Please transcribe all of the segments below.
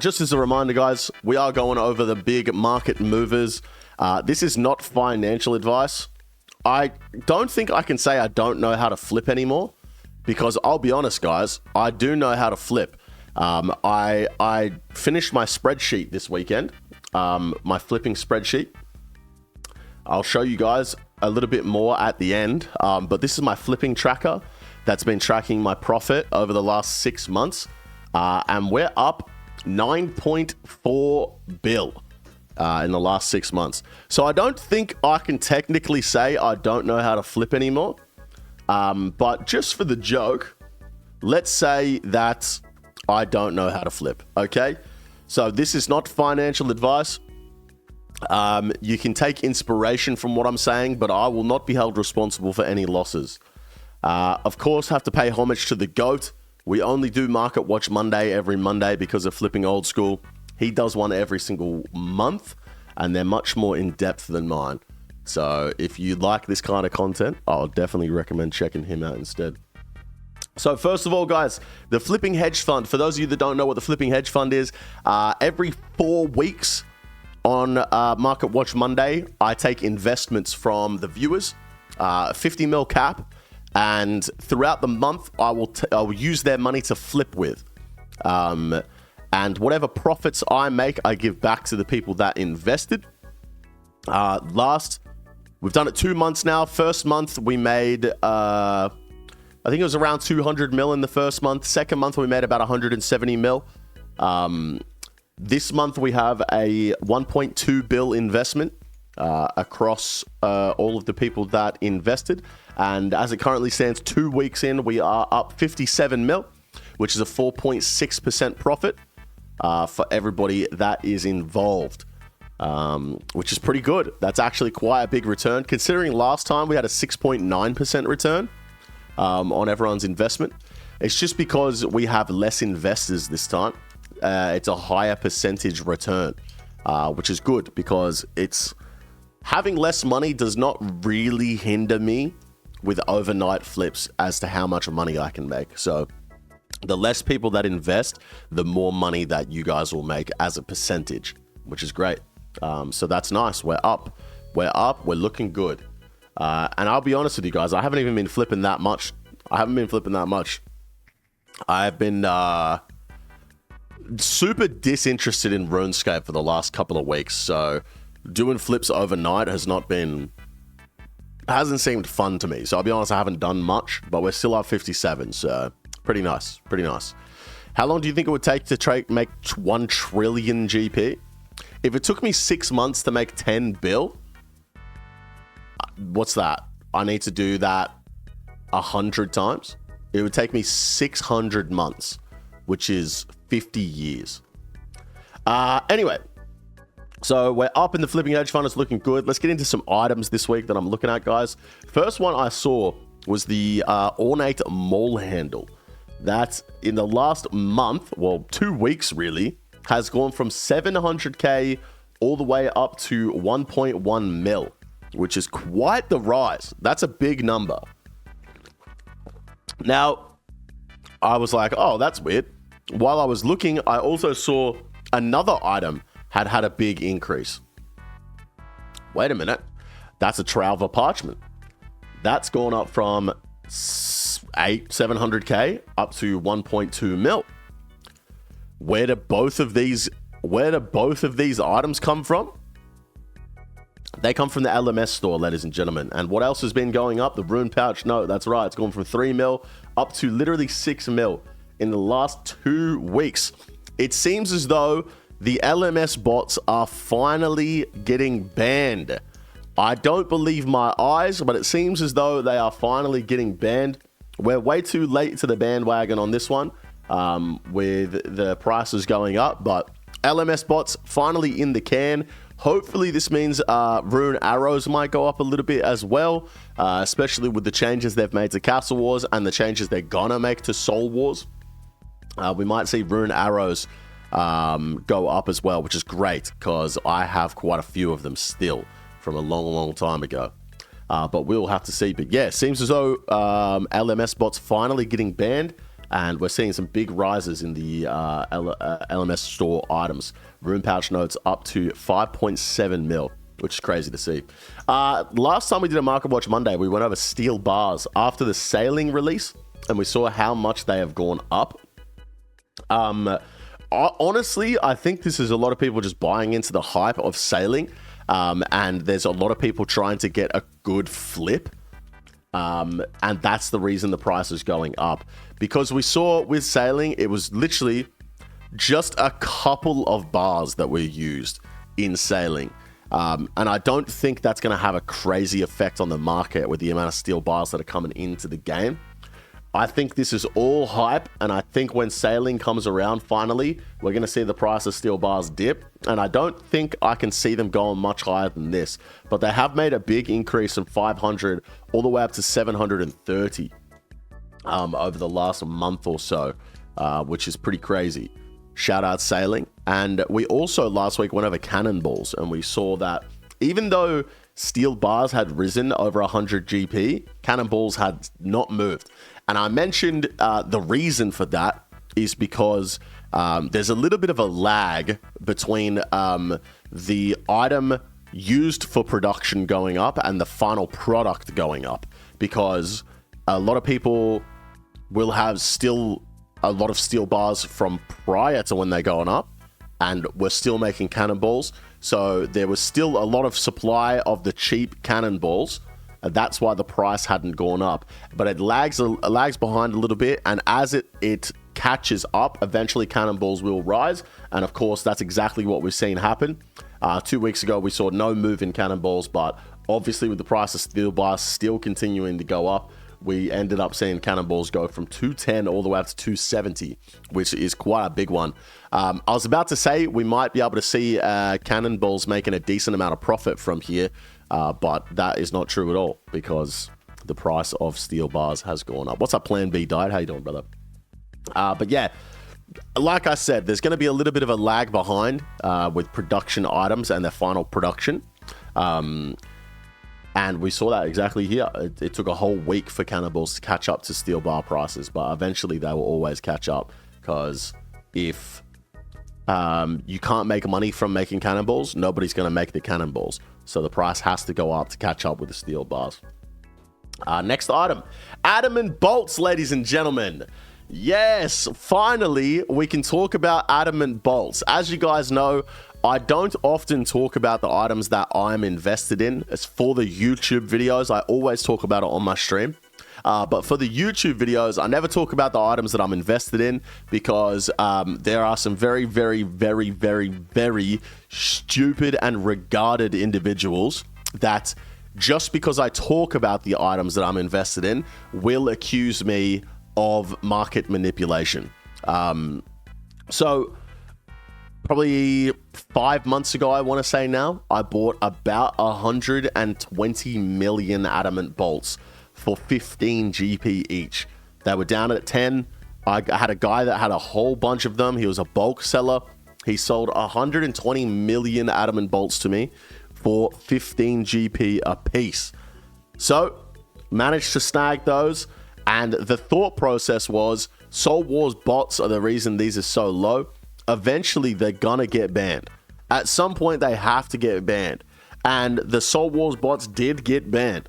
Just as a reminder, guys, we are going over the big market movers. This is not financial advice. I don't think I can say I don't know how to flip anymore, because I'll be honest, guys, I do know how to flip. I finished my spreadsheet this weekend, my flipping spreadsheet. I'll show you guys a little bit more at the end, but this is my flipping tracker that's been tracking my profit over the last 6 months, and we're up 9.4 bill in the last 6 months. So I don't think I can technically say I don't know how to flip anymore, but just for the joke, let's say that I don't know how to flip. Okay, so this is not financial advice. You can take inspiration from what I'm saying, but I will not be held responsible for any losses. Of course, have to pay homage to the GOAT. We only do Market Watch Monday every Monday because of Flipping Old School. He does one every single month, and they're much more in-depth than mine. So if you like this kind of content, I'll definitely recommend checking him out instead. So first of all, guys, the Flipping Hedge Fund. For those of you that don't know what the Flipping Hedge Fund is, every 4 weeks on Market Watch Monday, I take investments from the viewers, 50 mil cap. And throughout the month, I will use their money to flip with. And whatever profits I make, I give back to the people that invested. We've done it 2 months now. First month, we made, I think it was around 200 mil in the first month. Second month, we made about 170 mil. This month, we have a 1.2 bill investment across all of the people that invested. And as it currently stands, 2 weeks in, we are up 57 mil, which is a 4.6% profit for everybody that is involved, which is pretty good. That's actually quite a big return, considering last time we had a 6.9% return on everyone's investment. It's just because we have less investors this time. It's a higher percentage return, which is good, because having less money does not really hinder me with overnight flips as to how much money I can make. So the less people that invest, the more money that you guys will make as a percentage, which is great. So that's nice. We're up. We're looking good. And I'll be honest with you guys, I haven't even been flipping that much. I've been super disinterested in RuneScape for the last couple of weeks. So doing flips overnight hasn't seemed fun to me. So I'll be honest, I haven't done much, but we're still up 57. So pretty nice. How long do you think it would take to make 1 trillion GP? If it took me 6 months to make 10 bill, what's that? I need to do that 100 times. It would take me 600 months, which is 50 years. Anyway, so we're up in the Flipping Hedge Fund. It's looking good. Let's get into some items this week that I'm looking at, guys. First one I saw was the ornate mole handle. That in the last month, well, 2 weeks really, has gone from 700k all the way up to 1.1 mil, which is quite the rise. That's a big number. Now, I was like, oh, that's weird. While I was looking, I also saw another item had a big increase. Wait a minute. That's a Trowver parchment. That's gone up from 700k up to 1.2 mil. Where do both of these items come from? They come from the LMS store, ladies and gentlemen. And what else has been going up? The rune pouch. No, that's right. It's gone from 3 mil up to literally 6 mil in the last 2 weeks. It seems as though the LMS bots are finally getting banned. I don't believe my eyes, but it seems as though they are finally getting banned. We're way too late to the bandwagon on this one, with the prices going up, but LMS bots finally in the can. Hopefully this means rune arrows might go up a little bit as well, especially with the changes they've made to Castle Wars and the changes they're gonna make to Soul Wars. We might see rune arrows go up as well, which is great because I have quite a few of them still from a long time ago. But we'll have to see. But yeah, seems as though LMS bots finally getting banned, And we're seeing some big rises in the LMS store items. Room pouch notes up to 5.7 mil, which is crazy to see. Last time we did a Market Watch Monday, we went over steel bars after the sailing release, and we saw how much they have gone up. Honestly, I think this is a lot of people just buying into the hype of sailing, and there's a lot of people trying to get a good flip. And that's the reason the price is going up, because we saw with sailing, it was literally just a couple of bars that were used in sailing. And I don't think that's going to have a crazy effect on the market with the amount of steel bars that are coming into the game. I think this is all hype, and I think when sailing comes around finally, we're going to see the price of steel bars dip, and I don't think I can see them going much higher than this, but they have made a big increase from 500 all the way up to 730 over the last month or so, which is pretty crazy. Shout out sailing. And we also last week went over cannonballs, and we saw that even though steel bars had risen over 100 GP, cannonballs had not moved. And I mentioned the reason for that is because there's a little bit of a lag between the item used for production going up and the final product going up, because a lot of people will have still a lot of steel bars from prior to when they're going up, and we're still making cannonballs. So there was still a lot of supply of the cheap cannonballs, and that's why the price hadn't gone up. But it lags behind a little bit, and as it catches up, eventually cannonballs will rise. And of course, that's exactly what we've seen happen. 2 weeks ago, we saw no move in cannonballs, but obviously with the price of steel bars still continuing to go up, we ended up seeing cannonballs go from 210 all the way up to 270, which is quite a big one. I was about to say we might be able to see cannonballs making a decent amount of profit from here, but that is not true at all, because the price of steel bars has gone up. What's up, Plan B Diet? How you doing, brother? But yeah, like I said, there's going to be a little bit of a lag behind with production items and their final production. And we saw that exactly here. It took a whole week for cannonballs to catch up to steel bar prices, but eventually they will always catch up, because if you can't make money from making cannonballs, nobody's going to make the cannonballs. So the price has to go up to catch up with the steel bars. Next item, adamant bolts, ladies and gentlemen. Yes, finally, we can talk about adamant bolts. As you guys know, I don't often talk about the items that I'm invested in. It's for the YouTube videos. I always talk about it on my stream. But for the YouTube videos, I never talk about the items that I'm invested in, because there are some very, very, very, very, very stupid and regarded individuals that just because I talk about the items that I'm invested in will accuse me of market manipulation. So probably 5 months ago, I want to say now, I bought about 120 million adamant bolts for 15 GP each. They were down at 10. I had a guy that had a whole bunch of them. He was a bulk seller. He sold 120 million adamant bolts to me for 15 GP a piece. So managed to snag those. And the thought process was, Soul Wars bots are the reason these are so low. Eventually, they're gonna get banned. At some point, they have to get banned. And the Soul Wars bots did get banned.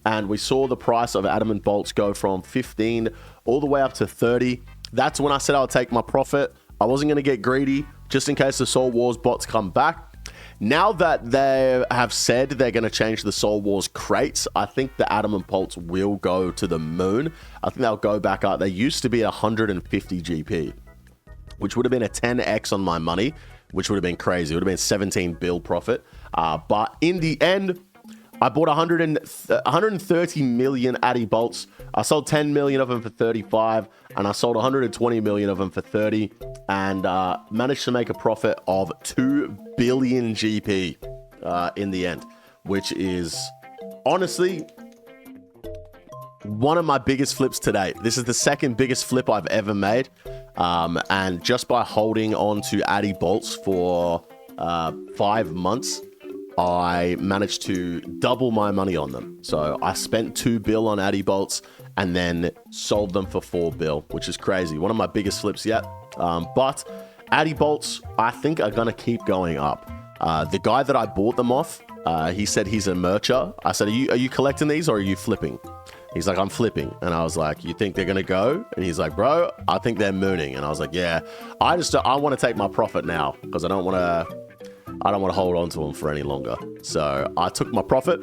And we saw the price of adamant bolts go from 15 all the way up to 30. That's when I said I'll take my profit. I wasn't gonna get greedy, just in case the Soul Wars bots come back. Now that they have said they're going to change the Soul Wars crates, I think the adamant bolts will go to the moon. I think they'll go back up. They used to be 150 GP, which would have been a 10x on my money, which would have been crazy. It would have been 17 bill profit. But in the end, I bought 130 million addy bolts. I sold 10 million of them for 35, and I sold 120 million of them for 30, and managed to make a profit of 2 billion GP in the end, which is honestly one of my biggest flips to date. This is the second biggest flip I've ever made, and just by holding on to addy bolts for 5 months, I managed to double my money on them. So I spent 2 bill on Addy Bolts and then sold them for 4 bill, which is crazy. One of my biggest flips yet. But Addy Bolts, I think, are going to keep going up. The guy that I bought them off, he said he's a mercher. I said, are you collecting these or are you flipping? He's like, I'm flipping. And I was like, you think they're going to go? And he's like, bro, I think they're mooning. And I was like, yeah, I want to take my profit now because I don't want to hold on to them for any longer. So I took my profit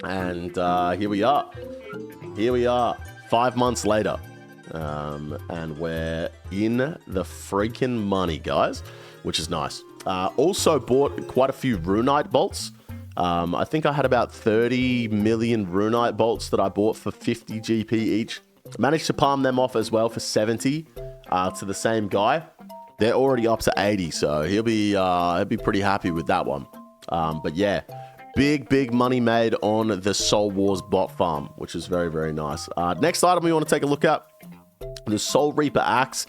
and here we are. 5 months later. And we're in the freaking money, guys, which is nice. Also bought quite a few Runite bolts. I think I had about 30 million Runite bolts that I bought for 50 GP each. Managed to palm them off as well for 70 to the same guy. They're already up to 80, so he'll be pretty happy with that one. But yeah, big money made on the Soul Wars bot farm, which is very, very nice. Next item we want to take a look at, the Soul Reaper Axe.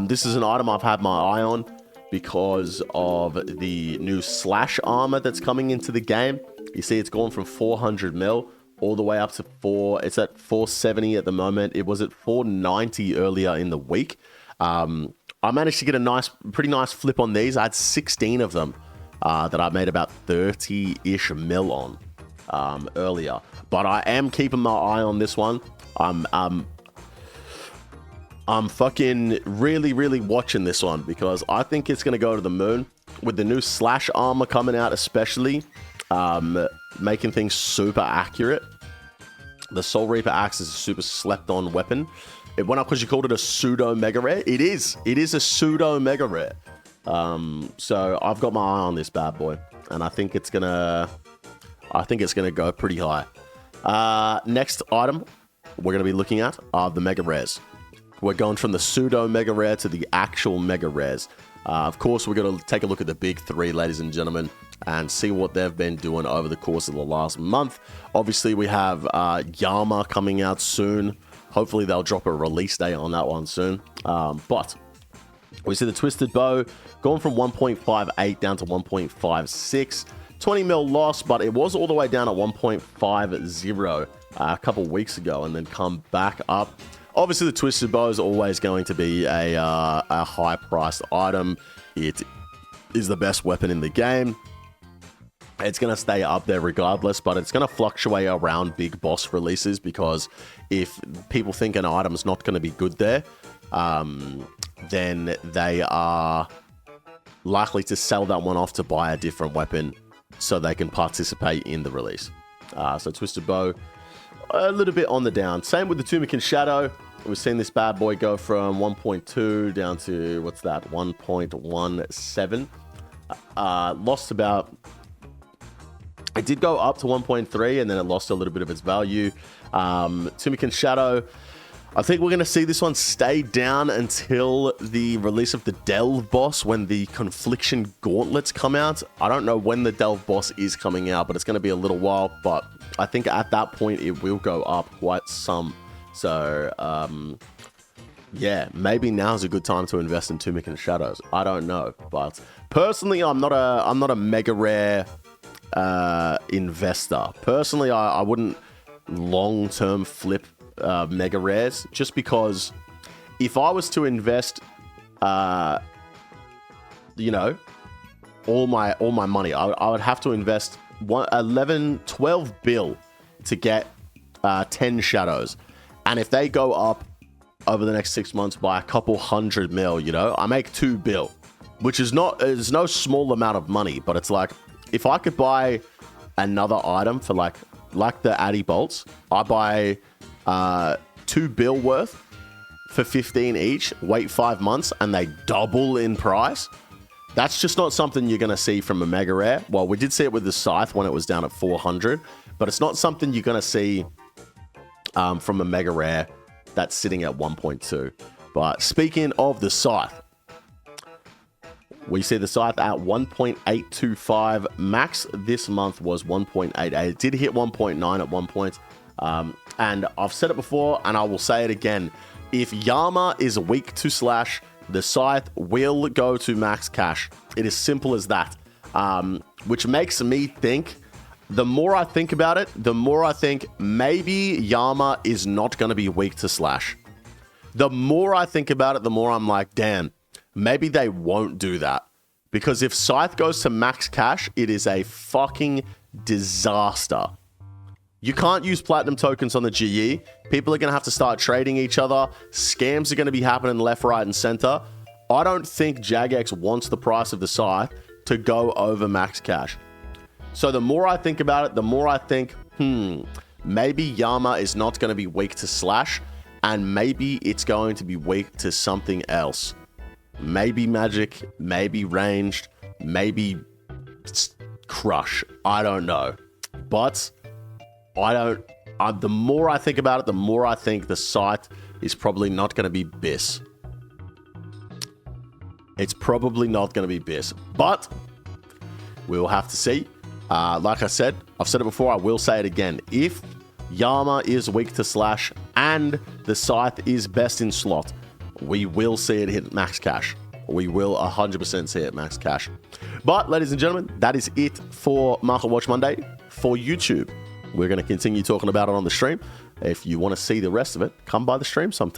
This is an item I've had my eye on because of the new slash armor that's coming into the game. You see it's gone from 400 mil all the way up to it's at 470 at the moment. It was at 490 earlier in the week. I managed to get a pretty nice flip on these. I had 16 of them that I made about 30-ish mil on earlier. But I am keeping my eye on this one. I'm fucking really watching this one because I think it's going to go to the moon with the new slash armor coming out, especially making things super accurate. The Soul Reaper Axe is a super slept on weapon. It went up because you called it a pseudo mega rare. It is a pseudo mega rare. So I've got my eye on this bad boy, and I think it's gonna go pretty high. Next item we're gonna be looking at are the mega rares. We're going from the pseudo mega rare to the actual mega rares. Of course, we're going to take a look at the big three, ladies and gentlemen, and see what they've been doing over the course of the last month. Obviously, we have Yama coming out soon. Hopefully, they'll drop a release date on that one soon. But we see the Twisted Bow going from 1.58 down to 1.56. 20 mil loss, but it was all the way down at 1.50 a couple weeks ago and then come back up. Obviously, the Twisted Bow is always going to be a high-priced item. It is the best weapon in the game. It's going to stay up there regardless, but it's going to fluctuate around big boss releases because if people think an item's not going to be good there, then they are likely to sell that one off to buy a different weapon so they can participate in the release. So Twisted Bow, a little bit on the down. Same with the Tumican Shadow. We've seen this bad boy go from 1.2 down to, 1.17. Lost about... It did go up to 1.3 and then it lost a little bit of its value. Tumican Shadow, I think we're going to see this one stay down until the release of the Delve boss when the Confliction Gauntlets come out. I don't know when the Delve boss is coming out, but it's going to be a little while. But I think at that point it will go up quite some. So, yeah, maybe now's a good time to invest in Tumican Shadows. I don't know. But personally, I'm not a mega rare investor. Personally, I wouldn't long-term flip mega rares just because if I was to invest all my money, I would have to invest 12 bill to get 10 shadows, and if they go up over the next 6 months by a couple hundred mil, I make 2 bill, which is no small amount of money, but it's like if I could buy another item for like the Addy Bolts, I buy 2 bill worth for 15 each, wait 5 months, and they double in price. That's just not something you're going to see from a mega rare. Well, we did see it with the Scythe when it was down at 400, but it's not something you're going to see from a mega rare that's sitting at 1.2. But speaking of the Scythe, we see the Scythe at 1.825. Max this month was 1.88. It did hit 1.9 at one point. And I've said it before, and I will say it again. If Yama is weak to slash, the Scythe will go to max cash. It is simple as that. which makes me think, the more I think about it, the more I think maybe Yama is not going to be weak to slash. The more I think about it, the more I'm like, damn, maybe they won't do that. Because if Scythe goes to max cash, it is a fucking disaster. You can't use platinum tokens on the GE. People are going to have to start trading each other. Scams are going to be happening left, right, and center. I don't think Jagex wants the price of the Scythe to go over max cash. So the more I think about it, the more I think, maybe Yama is not going to be weak to slash, and maybe it's going to be weak to something else. Maybe magic, maybe ranged, maybe crush. I don't know. But the more I think about it, the more I think the Scythe is probably not going to be BIS. It's probably not going to be BIS. But we will have to see. Like I said, I've said it before, I will say it again. If Yama is weak to slash and the Scythe is best in slot, we will see it hit max cash. We will 100% see it max cash. But, ladies and gentlemen, that is it for Market Watch Monday for YouTube. We're going to continue talking about it on the stream. If you want to see the rest of it, come by the stream sometime.